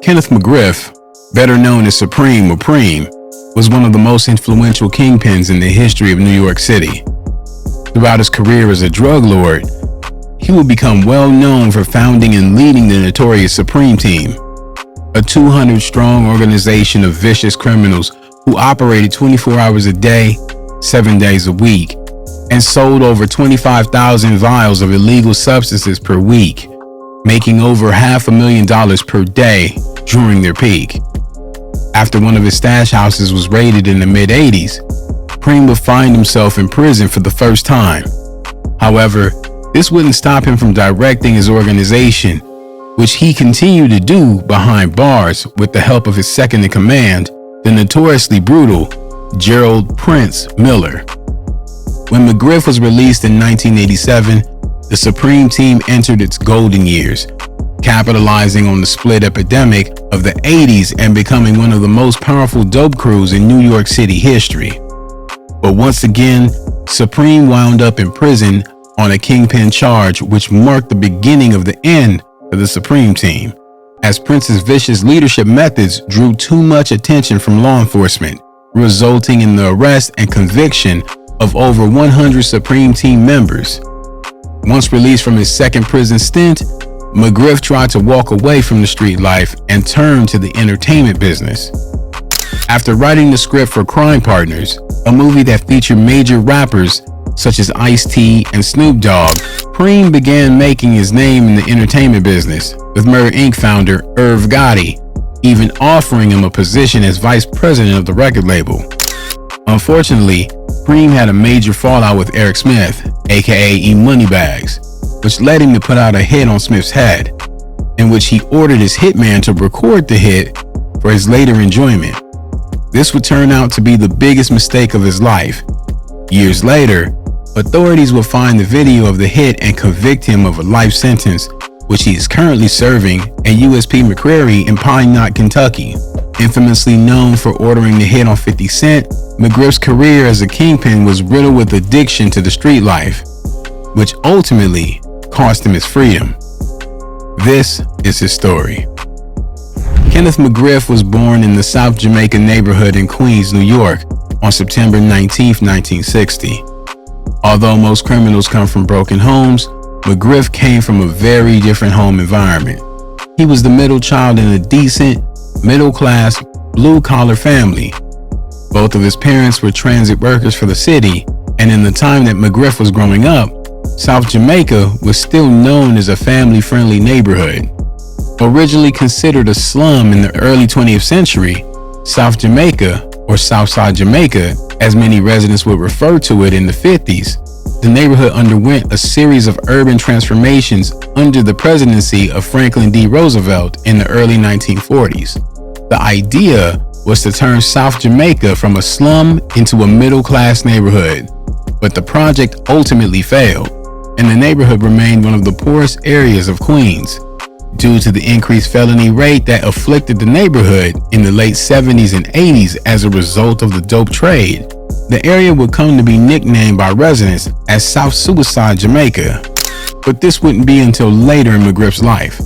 Kenneth McGriff, better known as Supreme or Preem, was one of the most influential kingpins in the history of New York City. Throughout his career as a drug lord, he would become well known for founding and leading the notorious Supreme Team, a 200-strong organization of vicious criminals who operated 24 hours a day, 7 days a week, and sold over 25,000 vials of illegal substances per week, making over $500,000 per day during their peak. After one of his stash houses was raided in the mid-80s, Preem would find himself in prison for the first time. However, this wouldn't stop him from directing his organization, which he continued to do behind bars with the help of his second-in-command, the notoriously brutal Gerald Prince Miller. When McGriff was released in 1987, the Supreme Team entered its golden years, capitalizing on the split epidemic of the 80s and becoming one of the most powerful dope crews in New York City history. But once again, Supreme wound up in prison on a Kingpin charge, which marked the beginning of the end for the Supreme Team, as Prince's vicious leadership methods drew too much attention from law enforcement, resulting in the arrest and conviction of over 100 Supreme Team members. Once released from his second prison stint, McGriff tried to walk away from the street life and turn to the entertainment business. After writing the script for Crime Partners, a movie that featured major rappers such as Ice-T and Snoop Dogg, Preem began making his name in the entertainment business, with Murder Inc. founder Irv Gotti even offering him a position as vice president of the record label. Unfortunately, Preem had a major fallout with Eric Smith, aka E Moneybags, which led him to put out a hit on Smith's head, in which he ordered his hitman to record the hit for his later enjoyment. This would turn out to be the biggest mistake of his life. Years later, authorities would find the video of the hit and convict him of a life sentence, which he is currently serving at USP McCrary in Pine Knot, Kentucky. Infamously known for ordering the hit on 50 Cent, McGriff's career as a kingpin was riddled with addiction to the street life, which ultimately cost him his freedom. This is his story. Kenneth McGriff was born in the South Jamaica neighborhood in Queens, New York on September 19, 1960. Although most criminals come from broken homes, McGriff came from a very different home environment. He was the middle child in a decent, middle-class, blue-collar family. Both of his parents were transit workers for the city, and in the time that McGriff was growing up, South Jamaica was still known as a family-friendly neighborhood. Originally considered a slum in the early 20th century, South Jamaica, or Southside Jamaica, as many residents would refer to it in the 50s, the neighborhood underwent a series of urban transformations under the presidency of Franklin D. Roosevelt in the early 1940s. The idea was to turn South Jamaica from a slum into a middle-class neighborhood, but the project ultimately failed, and the neighborhood remained one of the poorest areas of Queens. Due to the increased felony rate that afflicted the neighborhood in the late 70s and 80s as a result of the dope trade, the area would come to be nicknamed by residents as South Suicide Jamaica. But this wouldn't be until later in McGriff's life.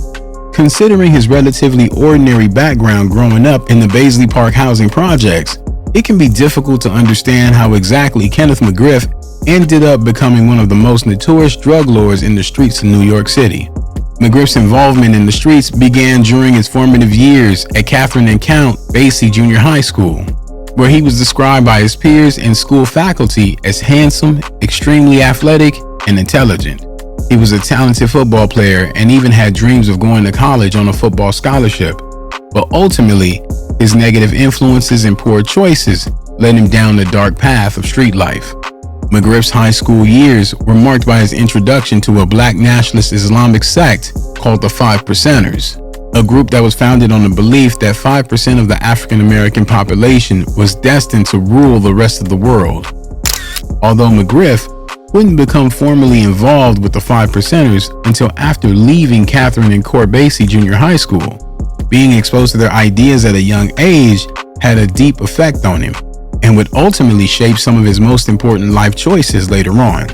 Considering his relatively ordinary background growing up in the Baisley Park housing projects, it can be difficult to understand how exactly Kenneth McGriff ended up becoming one of the most notorious drug lords in the streets of New York City. McGriff's involvement in the streets began during his formative years at Catherine and Count Basie Junior High School, where he was described by his peers and school faculty as handsome, extremely athletic, and intelligent. He was a talented football player and even had dreams of going to college on a football scholarship, but ultimately, his negative influences and poor choices led him down the dark path of street life. McGriff's high school years were marked by his introduction to a black nationalist Islamic sect called the 5 Percenters, a group that was founded on the belief that 5% of the African American population was destined to rule the rest of the world. Although McGriff wouldn't become formally involved with the 5 Percenters until after leaving Catherine and Court Basie Junior High School, being exposed to their ideas at a young age had a deep effect on him, and would ultimately shape some of his most important life choices later on.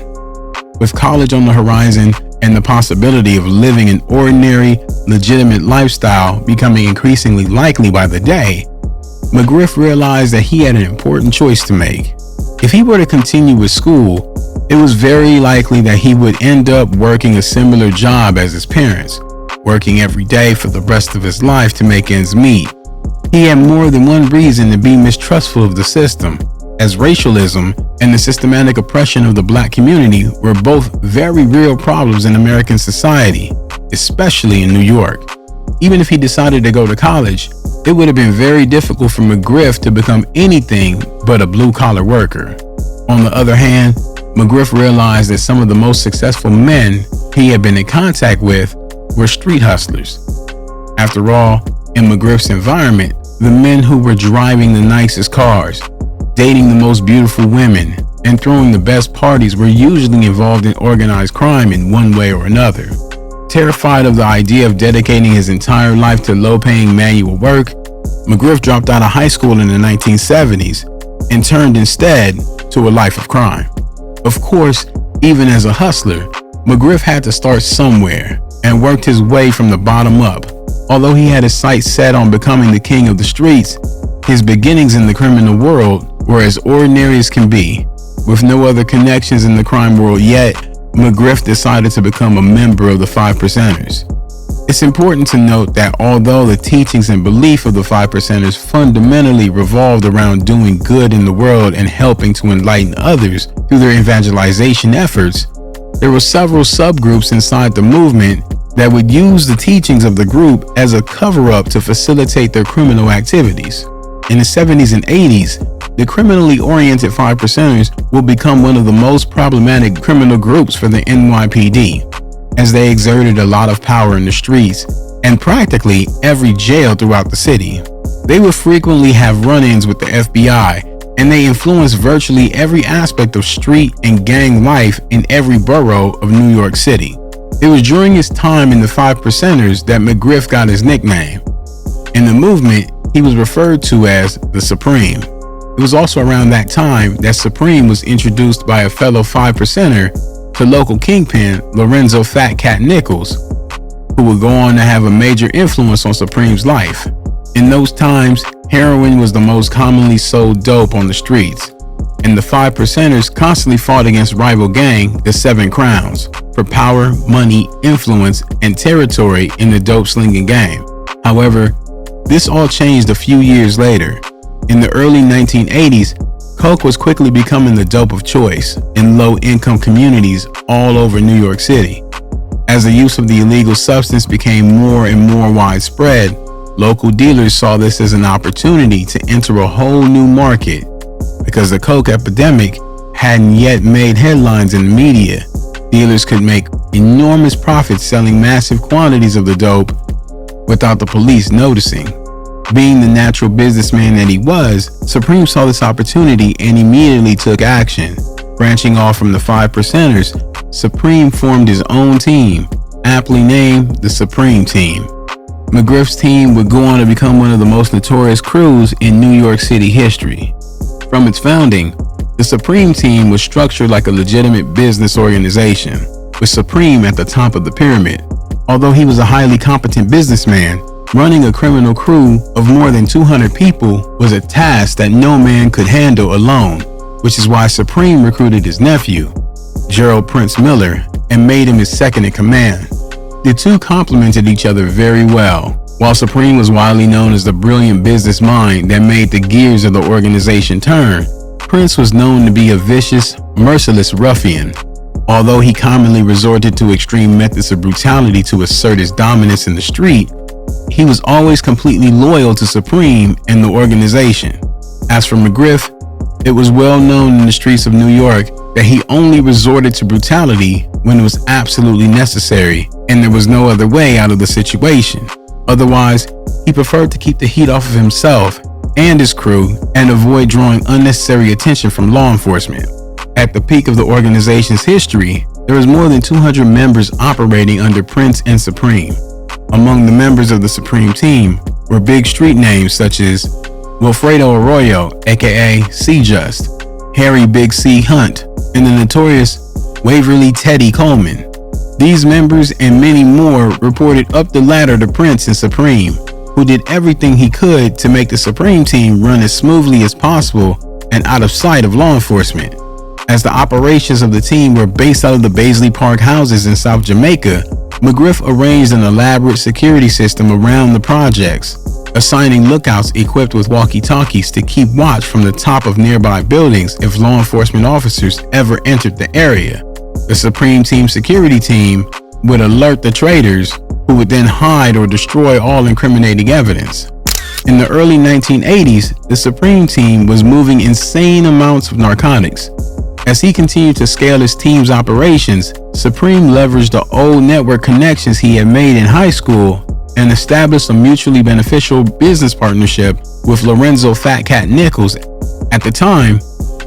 With college on the horizon, and the possibility of living an ordinary, legitimate lifestyle becoming increasingly likely by the day, McGriff realized that he had an important choice to make. If he were to continue with school, it was very likely that he would end up working a similar job as his parents, working every day for the rest of his life to make ends meet. He had more than one reason to be mistrustful of the system, as racialism and the systematic oppression of the black community were both very real problems in American society, especially in New York. Even if he decided to go to college, it would have been very difficult for McGriff to become anything but a blue-collar worker. On the other hand, McGriff realized that some of the most successful men he had been in contact with were street hustlers. After all, in McGriff's environment, the men who were driving the nicest cars, dating the most beautiful women, and throwing the best parties were usually involved in organized crime in one way or another. Terrified of the idea of dedicating his entire life to low-paying manual work, McGriff dropped out of high school in the 1970s and turned instead to a life of crime. Of course, even as a hustler, McGriff had to start somewhere and worked his way from the bottom up. Although he had his sights set on becoming the king of the streets, his beginnings in the criminal world were as ordinary as can be. With no other connections in the crime world yet, McGriff decided to become a member of the Five Percenters. It's important to note that although the teachings and belief of the Five Percenters fundamentally revolved around doing good in the world and helping to enlighten others through their evangelization efforts, there were several subgroups inside the movement that would use the teachings of the group as a cover-up to facilitate their criminal activities. In the 70s and 80s, the criminally oriented Five Percenters will become one of the most problematic criminal groups for the NYPD, as they exerted a lot of power in the streets and practically every jail throughout the city. They would frequently have run-ins with the FBI, and they influenced virtually every aspect of street and gang life in every borough of New York City. It was during his time in the Five Percenters that McGriff got his nickname. In the movement, he was referred to as the Supreme. It was also around that time that Supreme was introduced by a fellow Five Percenter to local Kingpin Lorenzo Fat Cat Nichols, who would go on to have a major influence on Supreme's life. In those times, heroin was the most commonly sold dope on the streets, and the Five Percenters constantly fought against rival gang, the Seven Crowns, for power, money, influence, and territory in the dope slinging game. However, this all changed a few years later. In the early 1980s, coke was quickly becoming the dope of choice in low-income communities all over New York City. As the use of the illegal substance became more and more widespread, local dealers saw this as an opportunity to enter a whole new market. Because the coke epidemic hadn't yet made headlines in the media, dealers could make enormous profits selling massive quantities of the dope without the police noticing. Being the natural businessman that he was, Supreme saw this opportunity and immediately took action. Branching off from the Five Percenters, Supreme formed his own team, aptly named the Supreme Team. McGriff's team would go on to become one of the most notorious crews in New York City history. From its founding, the Supreme Team was structured like a legitimate business organization, with Supreme at the top of the pyramid. Although he was a highly competent businessman, running a criminal crew of more than 200 people was a task that no man could handle alone, which is why Supreme recruited his nephew, Gerald Prince Miller, and made him his second in command. The two complemented each other very well. While Supreme was widely known as the brilliant business mind that made the gears of the organization turn, Prince was known to be a vicious, merciless ruffian. Although he commonly resorted to extreme methods of brutality to assert his dominance in the street, he was always completely loyal to Supreme and the organization. As for McGriff, it was well known in the streets of New York that he only resorted to brutality when it was absolutely necessary and there was no other way out of the situation. Otherwise, he preferred to keep the heat off of himself and his crew and avoid drawing unnecessary attention from law enforcement. At the peak of the organization's history, there was more than 200 members operating under Prince and Supreme. Among the members of the Supreme Team were big street names such as Wilfredo Arroyo, aka C-Just, Harry Big C Hunt, and the notorious Waverly Teddy Coleman. These members and many more reported up the ladder to Prince and Supreme, who did everything he could to make the Supreme team run as smoothly as possible and out of sight of law enforcement. As the operations of the team were based out of the Baisley Park houses in South Jamaica, McGriff arranged an elaborate security system around the projects, assigning lookouts equipped with walkie-talkies to keep watch from the top of nearby buildings if law enforcement officers ever entered the area. The Supreme Team security team would alert the traitors, who would then hide or destroy all incriminating evidence. In the early 1980s, the Supreme Team was moving insane amounts of narcotics. As he continued to scale his team's operations, Supreme leveraged the old network connections he had made in high school and established a mutually beneficial business partnership with Lorenzo Fat Cat Nichols. At the time,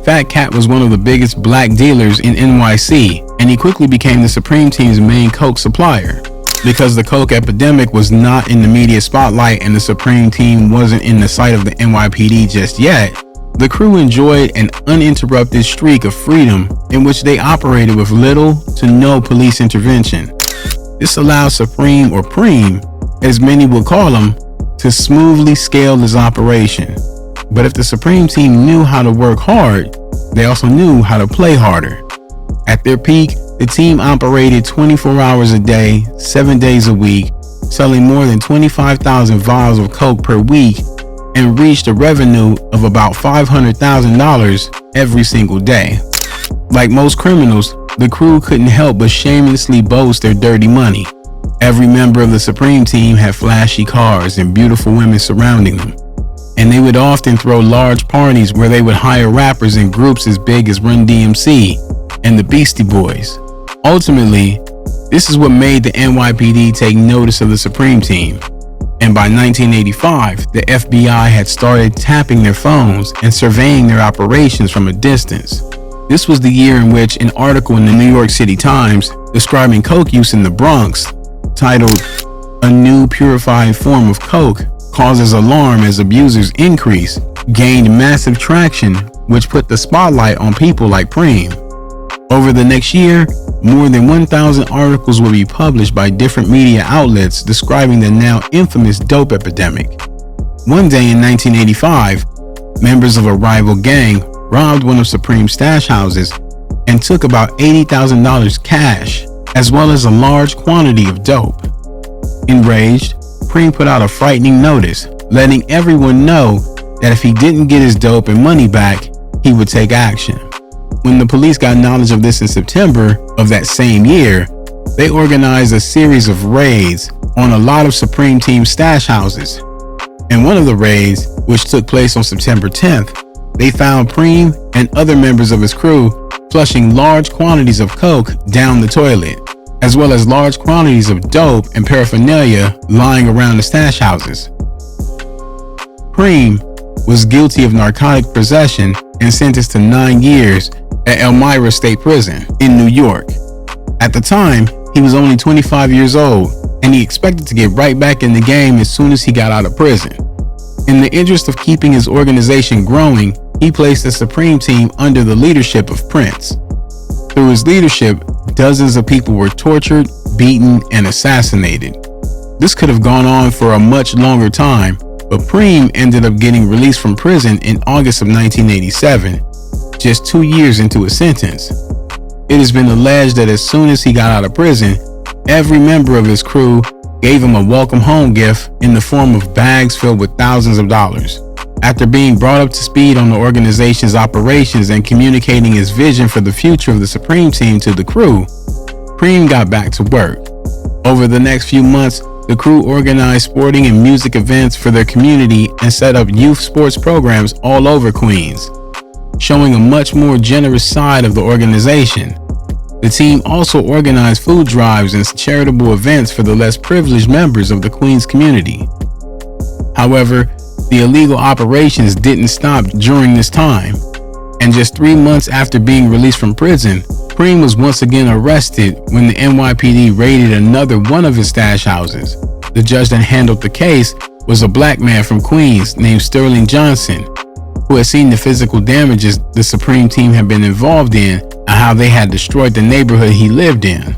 Fat Cat was one of the biggest black dealers in NYC, and he quickly became the Supreme Team's main coke supplier. Because the coke epidemic was not in the media spotlight and the Supreme Team wasn't in the sight of the NYPD just yet, the crew enjoyed an uninterrupted streak of freedom in which they operated with little to no police intervention. This allowed Supreme, or Preem, as many would call him, to smoothly scale his operation. But if the Supreme Team knew how to work hard, they also knew how to play harder. At their peak, the team operated 24 hours a day, 7 days a week, selling more than 25,000 vials of coke per week, and reached a revenue of about $500,000 every single day. Like most criminals, the crew couldn't help but shamelessly boast their dirty money. Every member of the Supreme Team had flashy cars and beautiful women surrounding them, and they would often throw large parties where they would hire rappers in groups as big as Run DMC and the Beastie Boys. Ultimately, this is what made the NYPD take notice of the Supreme Team. And by 1985, the FBI had started tapping their phones and surveying their operations from a distance. This was the year in which an article in the New York City Times describing coke use in the Bronx, titled "A New Purified Form of Coke Causes Alarm as Abusers Increase," gained massive traction, which put the spotlight on people like Preem. Over the next year, more than 1,000 articles will be published by different media outlets describing the now infamous dope epidemic. One day in 1985, members of a rival gang robbed one of Supreme's stash houses and took about $80,000 cash, as well as a large quantity of dope. Enraged, Preem put out a frightening notice, letting everyone know that if he didn't get his dope and money back, he would take action. When the police got knowledge of this in September of that same year, they organized a series of raids on a lot of Supreme Team stash houses. In one of the raids, which took place on September 10th, they found Preem and other members of his crew flushing large quantities of coke down the toilet, as well as large quantities of dope and paraphernalia lying around the stash houses. Preem was guilty of narcotic possession and sentenced to 9 years at Elmira State Prison in New York. At the time, he was only 25 years old, and he expected to get right back in the game as soon as he got out of prison. In the interest of keeping his organization growing, he placed the Supreme Team under the leadership of Prince. Through his leadership, dozens of people were tortured, beaten, and assassinated. This could have gone on for a much longer time, but Preem ended up getting released from prison in August of 1987, just 2 years into his sentence. It has been alleged that as soon as he got out of prison, every member of his crew gave him a welcome home gift in the form of bags filled with thousands of dollars. After being brought up to speed on the organization's operations and communicating his vision for the future of the Supreme Team to the crew, Preem got back to work. Over the next few months, the crew organized sporting and music events for their community and set up youth sports programs all over Queens, showing a much more generous side of the organization. The team also organized food drives and charitable events for the less privileged members of the Queens community. However, the illegal operations didn't stop during this time, and just 3 months after being released from prison, Preem was once again arrested when the NYPD raided another one of his stash houses. The judge that handled the case was a black man from Queens named Sterling Johnson, who had seen the physical damages the Supreme Team had been involved in and how they had destroyed the neighborhood he lived in.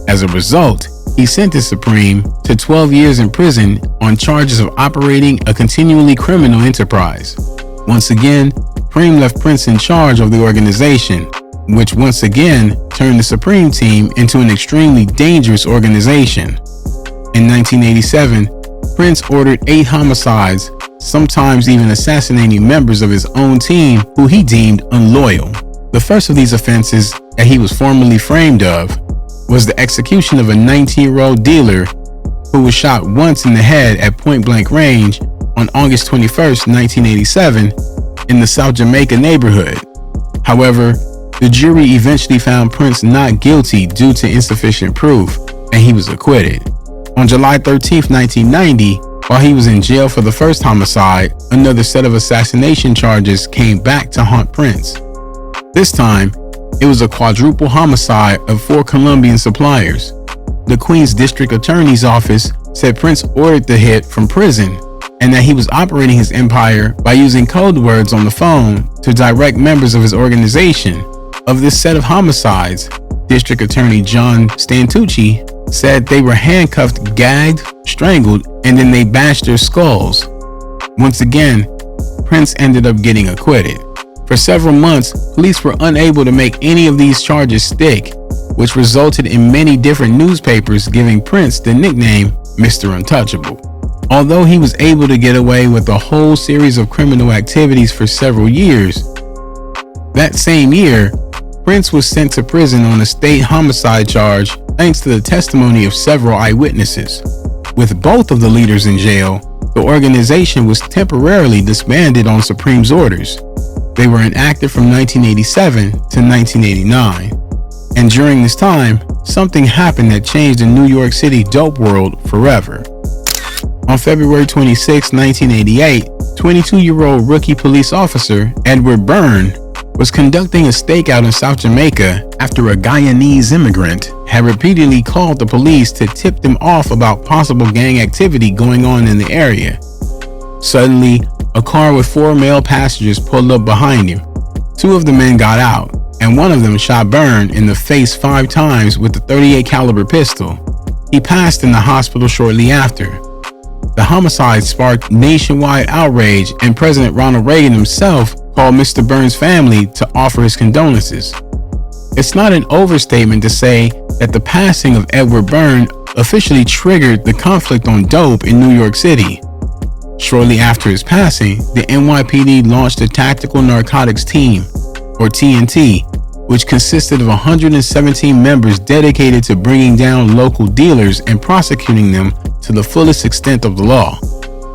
As a result, he sentenced Supreme to 12 years in prison on charges of operating a continually criminal enterprise. Once again, Supreme left Prince in charge of the organization, which once again turned the Supreme Team into an extremely dangerous organization. In 1987, Prince ordered 8 homicides, sometimes even assassinating members of his own team who he deemed unloyal. The first of these offenses that he was formally framed of was the execution of a 19-year-old dealer who was shot once in the head at point-blank range on August 21, 1987, in the South Jamaica neighborhood. However, the jury eventually found Prince not guilty due to insufficient proof, and he was acquitted. On July 13, 1990, while he was in jail for the first homicide, another set of assassination charges came back to haunt Prince. This time, it was a quadruple homicide of 4 Colombian suppliers. The Queens District Attorney's Office said Prince ordered the hit from prison and that he was operating his empire by using code words on the phone to direct members of his organization. Of this set of homicides, District Attorney John Stantucci said they were handcuffed, gagged, strangled, and then they bashed their skulls. Once again, Prince ended up getting acquitted. For several months, police were unable to make any of these charges stick, which resulted in many different newspapers giving Prince the nickname Mr. Untouchable. Although he was able to get away with a whole series of criminal activities for several years, that same year, Prince was sent to prison on a state homicide charge thanks to the testimony of several eyewitnesses. With both of the leaders in jail, the organization was temporarily disbanded on Supreme's orders. They were inactive from 1987 to 1989. And during this time, something happened that changed the New York City dope world forever. On February 26, 1988, 22-year-old rookie police officer Edward Byrne was conducting a stakeout in South Jamaica after a Guyanese immigrant had repeatedly called the police to tip them off about possible gang activity going on in the area. Suddenly, a car with 4 male passengers pulled up behind him. 2 of the men got out, and one of them shot Byrne in the face 5 times with a .38 caliber pistol. He passed in the hospital shortly after. The homicide sparked nationwide outrage, and President Ronald Reagan himself called Mr. Byrne's family to offer his condolences. It's not an overstatement to say that the passing of Edward Byrne officially triggered the conflict on dope in New York City. Shortly after his passing, the NYPD launched a Tactical Narcotics Team, or TNT, which consisted of 117 members dedicated to bringing down local dealers and prosecuting them to the fullest extent of the law.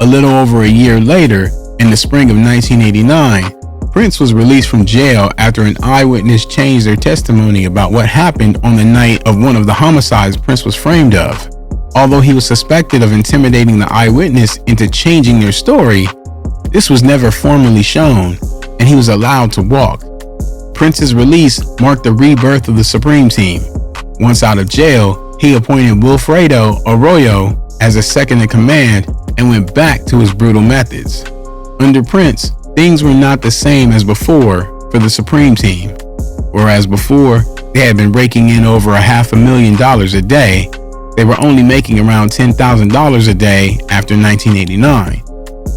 A little over a year later, in the spring of 1989, Prince was released from jail after an eyewitness changed their testimony about what happened on the night of one of the homicides Prince was framed of. Although he was suspected of intimidating the eyewitness into changing their story, this was never formally shown, and he was allowed to walk. Prince's release marked the rebirth of the Supreme Team. Once out of jail, he appointed Wilfredo Arroyo as a second in command and went back to his brutal methods. Under Prince, things were not the same as before for the Supreme Team. Whereas before, they had been raking in over $500,000 a day, they were only making around $10,000 a day after 1989.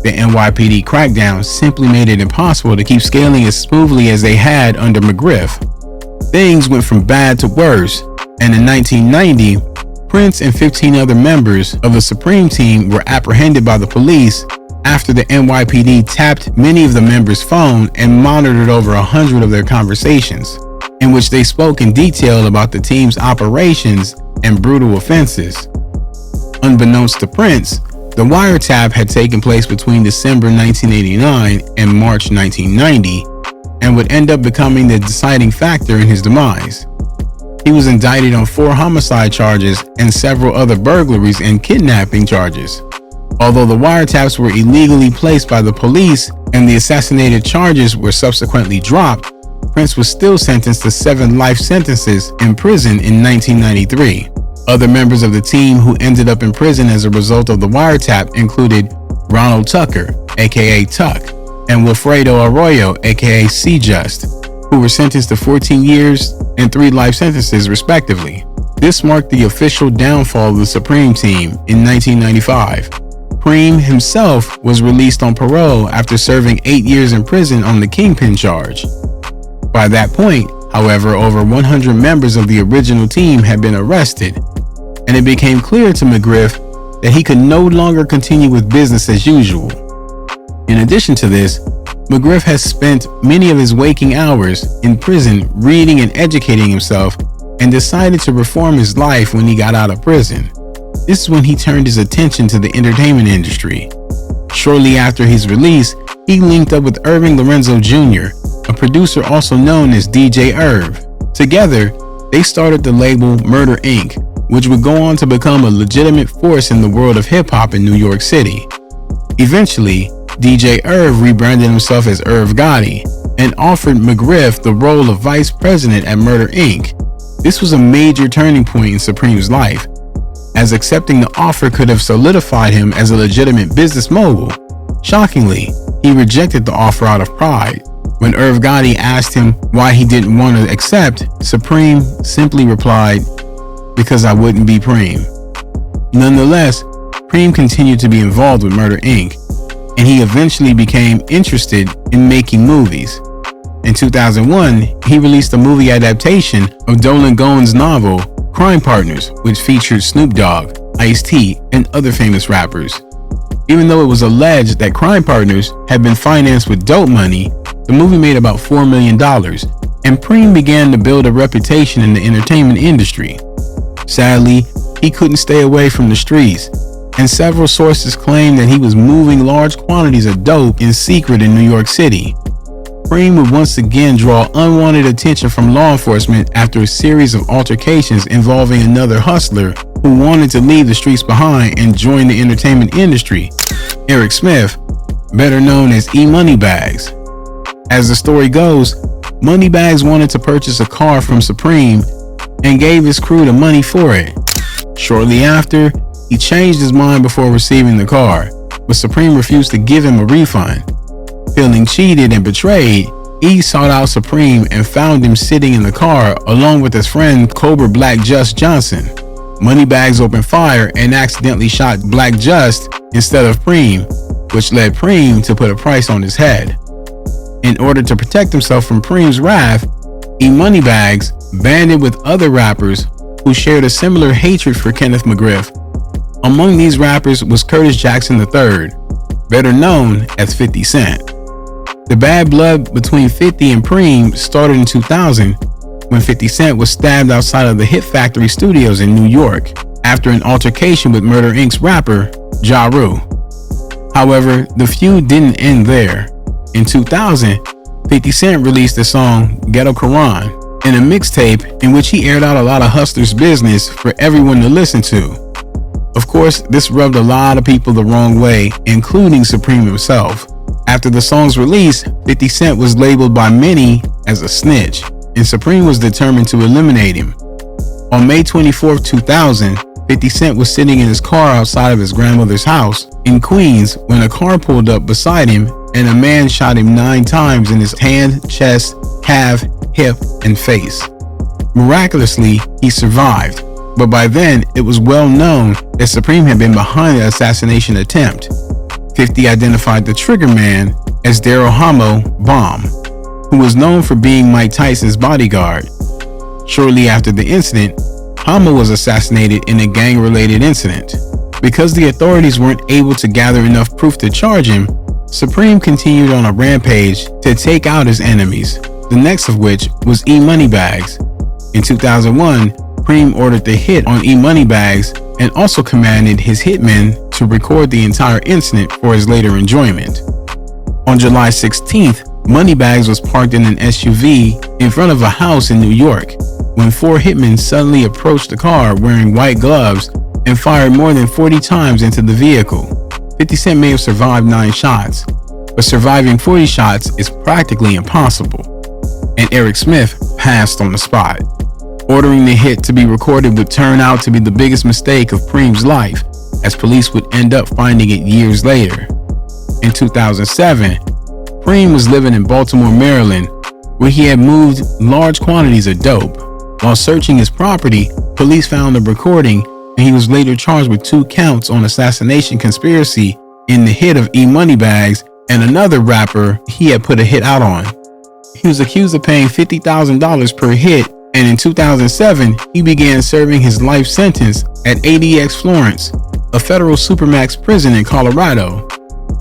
The NYPD crackdown simply made it impossible to keep scaling as smoothly as they had under McGriff. Things went from bad to worse, and in 1990, Prince and 15 other members of the Supreme Team were apprehended by the police after the NYPD tapped many of the members' phone and monitored over 100 of their conversations, in which they spoke in detail about the team's operations and brutal offenses. Unbeknownst to Prince, the wiretap had taken place between December 1989 and March 1990 and would end up becoming the deciding factor in his demise. He was indicted on 4 homicide charges and several other burglaries and kidnapping charges. Although the wiretaps were illegally placed by the police and the assassinated charges were subsequently dropped, Prince was still sentenced to 7 life sentences in prison in 1993. Other members of the team who ended up in prison as a result of the wiretap included Ronald Tucker, aka Tuck, and Wilfredo Arroyo, aka C-Just, who were sentenced to 14 years and 3 life sentences respectively. This marked the official downfall of the Supreme team in 1995. Preem himself was released on parole after serving 8 years in prison on the Kingpin charge. By that point, however, over 100 members of the original team had been arrested, and it became clear to McGriff that he could no longer continue with business as usual. In addition to this, McGriff has spent many of his waking hours in prison reading and educating himself, and decided to reform his life when he got out of prison. This is when he turned his attention to the entertainment industry. Shortly after his release, he linked up with Irving Lorenzo Jr., a producer also known as DJ Irv. Together, they started the label Murder Inc., which would go on to become a legitimate force in the world of hip-hop in New York City. Eventually, DJ Irv rebranded himself as Irv Gotti and offered McGriff the role of vice president at Murder Inc. This was a major turning point in Supreme's life, as accepting the offer could have solidified him as a legitimate business mogul. Shockingly, he rejected the offer out of pride. When Irv Gotti asked him why he didn't want to accept, Supreme simply replied, "Because I wouldn't be Preem." Nonetheless, Preem continued to be involved with Murder Inc., and he eventually became interested in making movies. In 2001, he released a movie adaptation of Dolan Goen's novel, Crime Partners, which featured Snoop Dogg, Ice-T, and other famous rappers. Even though it was alleged that Crime Partners had been financed with dope money, the movie made about $4 million, and Preem began to build a reputation in the entertainment industry. Sadly, he couldn't stay away from the streets, and several sources claim that he was moving large quantities of dope in secret in New York City. Preem would once again draw unwanted attention from law enforcement after a series of altercations involving another hustler who wanted to leave the streets behind and join the entertainment industry, Eric Smith, better known as E Moneybags. As the story goes, Moneybags wanted to purchase a car from Supreme and gave his crew the money for it. Shortly after, he changed his mind before receiving the car, but Supreme refused to give him a refund. Feeling cheated and betrayed, E sought out Supreme and found him sitting in the car along with his friend Cobra Black Just Johnson. Moneybags opened fire and accidentally shot Black Just instead of Preem, which led Preem to put a price on his head. In order to protect himself from Preem's wrath, E Moneybags banded with other rappers who shared a similar hatred for Kenneth McGriff. Among these rappers was Curtis Jackson III, better known as 50 Cent. The bad blood between 50 and Preem started in 2000 when 50 Cent was stabbed outside of the Hit Factory Studios in New York after an altercation with Murder Inc.'s rapper, Ja Rule. However, the feud didn't end there. In 2000, 50 Cent released the song Ghetto Quran in a mixtape in which he aired out a lot of hustlers' business for everyone to listen to. Of course, this rubbed a lot of people the wrong way, including Supreme himself. After the song's release, 50 Cent was labeled by many as a snitch, and Supreme was determined to eliminate him. On May 24, 2000, 50 Cent was sitting in his car outside of his grandmother's house in Queens when a car pulled up beside him and a man shot him 9 times in his hand, chest, calf, hip, and face. Miraculously, he survived, but by then it was well known that Supreme had been behind the assassination attempt. 50 identified the trigger man as Daryl Hamo Bomb, who was known for being Mike Tyson's bodyguard. Shortly after the incident, Hamo was assassinated in a gang-related incident. Because the authorities weren't able to gather enough proof to charge him, Supreme continued on a rampage to take out his enemies, the next of which was E Moneybags. In 2001, Preem ordered the hit on E Moneybags and also commanded his hitmen to record the entire incident for his later enjoyment. On July 16th, Moneybags was parked in an SUV in front of a house in New York when 4 hitmen suddenly approached the car wearing white gloves and fired more than 40 times into the vehicle. 50 Cent may have survived 9 shots, but surviving 40 shots is practically impossible, and Eric Smith passed on the spot. Ordering the hit to be recorded would turn out to be the biggest mistake of Preem's life, as police would end up finding it years later. In 2007, Preem was living in Baltimore, Maryland, where he had moved large quantities of dope. While searching his property, police found the recording, and he was later charged with 2 counts on assassination conspiracy in the hit of E Moneybags and another rapper he had put a hit out on. He was accused of paying $50,000 per hit, and in 2007, he began serving his life sentence at ADX Florence, a federal supermax prison in Colorado.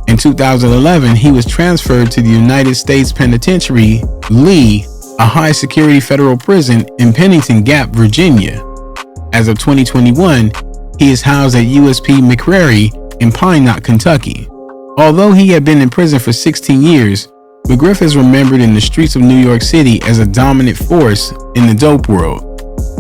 In 2011, he was transferred to the United States Penitentiary, Lee, a high-security federal prison in Pennington Gap, Virginia. As of 2021, he is housed at USP McGriff in Pine Knot, Kentucky. Although he had been in prison for 16 years, McGriff is remembered in the streets of New York City as a dominant force in the dope world.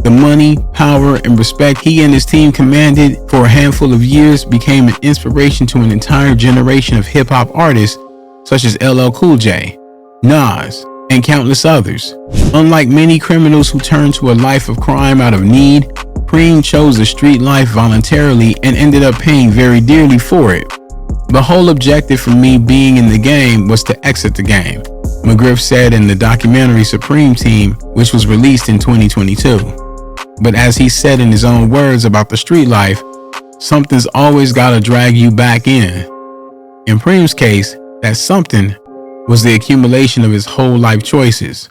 The money, power, and respect he and his team commanded for a handful of years became an inspiration to an entire generation of hip-hop artists such as LL Cool J, Nas, and countless others. Unlike many criminals who turn to a life of crime out of need, Preem chose the street life voluntarily and ended up paying very dearly for it. The whole objective for me being in the game was to exit the game, McGriff said in the documentary Supreme Team, which was released in 2022. But as he said in his own words about the street life, something's always gotta drag you back in. In Preem's case, that something was the accumulation of his whole life choices.